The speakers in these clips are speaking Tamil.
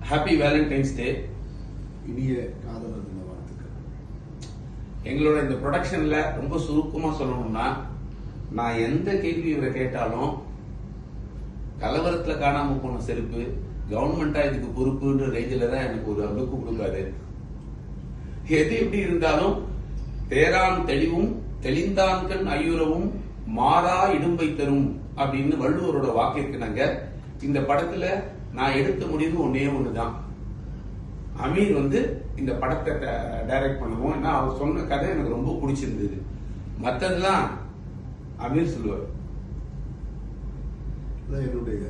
ஹாப்பி வேலண்டைன்ஸ் டே. இனிய காதலர் தின வாழ்த்துக்கள். எங்களோட இந்த ப்ரொடக்ஷன்ல ரொம்ப சுருக்கமா சொல்லணும்னா, நான் எந்த கேள்வி இவரை கேட்டாலும் கலவரத்துல காணாம போன செருப்பு கவர்மெண்டா இதுக்கு பொறுப்புன்ற ரேஞ்சில தான் எனக்கு ஒரு லுக்கு கொடுக்காது. எது எப்படி இருந்தாலும் தேரான் தெளிவும் தெளிந்தான்கண் ஐயுறவும் மாறா இடும்பை தரும் அப்படின்னு வள்ளுவரோட வாக்கிற்கு நாங்க இந்த படத்துல நான் எடுத்த முடிவு ஒன்னே ஒண்ணுதான். அமீர் இந்த படத்தை டைரக்ட் பண்ணுவோம். ஏன்னா அவர் சொன்ன கதை எனக்கு ரொம்ப பிடிச்சிருந்தது. மற்றதெல்லாம் அமீர் சொல்லுவார். என்னுடைய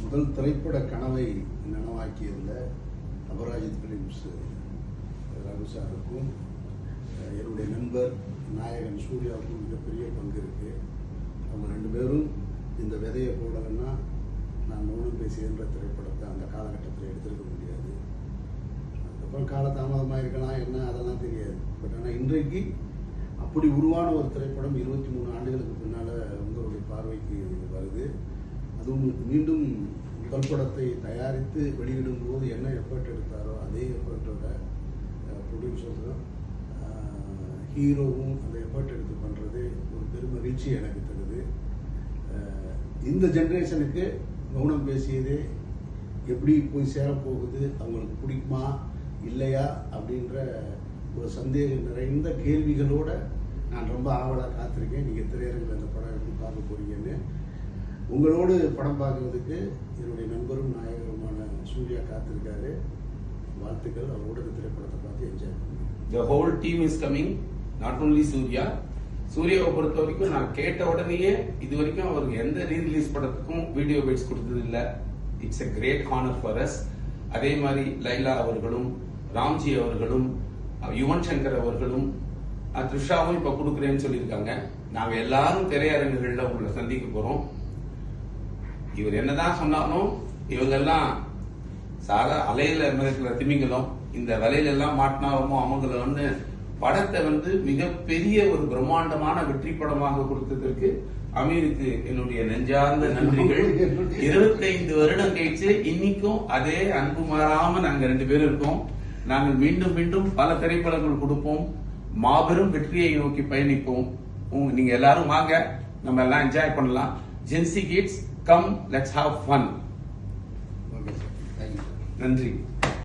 முதல் திரைப்பட கனவை நனவாக்கியதில் அபராஜித் பிலிம்ஸ் ரகு சாருக்கும் என்னுடைய நண்பர் நாயகன் சூர்யாவுக்கும் மிகப்பெரிய பங்கு இருக்கு. அவங்க ரெண்டு பேரும் இந்த விதையை போடலைன்னா நான் மௌனம் பேசுகின்ற திரைப்படத்தை அந்த காலகட்டத்தில் எடுத்திருக்க முடியாது. அதுக்கப்புறம் காலதாமதமாக இருக்கலாம், என்ன அதெல்லாம் தெரியாது. பட் ஆனால் இன்றைக்கு அப்படி உருவான ஒரு திரைப்படம் 23 ஆண்டுகளுக்கு பின்னால் உங்களுடைய பார்வைக்கு வருது. அதுவும் மீண்டும் முதல் படத்தை தயாரித்து வெளியிடும் போது என்ன எஃபர்ட் எடுத்தாரோ அதே எஃபர்ட்டோட ப்ரொடியூசரும் ஹீரோவும் அந்த எஃபர்ட் எடுத்து பண்ணுறது ஒரு பெருமகிழ்ச்சி எனக்கு தருது. இந்த ஜென்ரேஷனுக்கு மௌனம் பேசியதே எப்படி போய் சேரப்போகுது, அவங்களுக்கு பிடிக்குமா இல்லையா அப்படின்ற ஒரு சந்தேகம் நிறைந்த கேள்விகளோட நான் ரொம்ப ஆவலாக காத்திருக்கேன். நீங்கள் திரையரங்கில் அந்த படம் எப்படி பார்க்க போறீங்கன்னு. உங்களோடு படம் பார்க்கறதுக்கு என்னுடைய நண்பரும் நாயகருமான சூர்யா காத்திருக்காரு. வாழ்த்துக்கள். அவரோட இந்த திரைப்படத்தை பார்த்து என்ஜாய் பண்ணுங்க. The whole team is coming, not only Surya. சூர்யாவை பொறுத்த வரைக்கும் நான் கேட்ட உடனேயே இது வரைக்கும் அவருக்கு எந்த ரீரிலீஸ் படத்துக்கும் வீடியோ பைட்ஸ் கொடுத்தது இல்லை. It's a great honour for us. அதே மாதிரி லைலா அவர்களும் ராம்ஜி அவர்களும் யுவன் சங்கர் அவர்களும் த்ரிஷாவும் இப்ப கொடுக்குறேன்னு சொல்லியிருக்காங்க. நாங்க எல்லாரும் திரையரங்குகள்ல உங்களை சந்திக்க போறோம். இவர் என்னதான் சொன்னாலும் இவங்கெல்லாம் சாரா அலையில மிதக்கிற திமிங்கலம், இந்த வலையில எல்லாம் மாட்டினாரமோ அவங்கள படத்தை மிகப்பெரிய ஒரு பிரம்மாண்டமான வெற்றி படமாக கொடுத்ததற்கு அமீருக்கு என்னுடைய நெஞ்சார்ந்த நன்றிகள். 25 வருடம் கழிச்சு இன்னைக்கும் அதே அன்பு மாறாம நாங்க 2 பேரும் இருக்கோம். நாங்கள் மீண்டும் மீண்டும் பல திரைப்படங்கள் கொடுப்போம். மாபெரும் வெற்றியை நோக்கி பயணிப்போம். நீங்க எல்லாரும் வாங்க, நம்ம எல்லாம் என்ஜாய் பண்ணலாம். Gen Z kids come, let's have fun. Okay sir, thank you. நன்றி.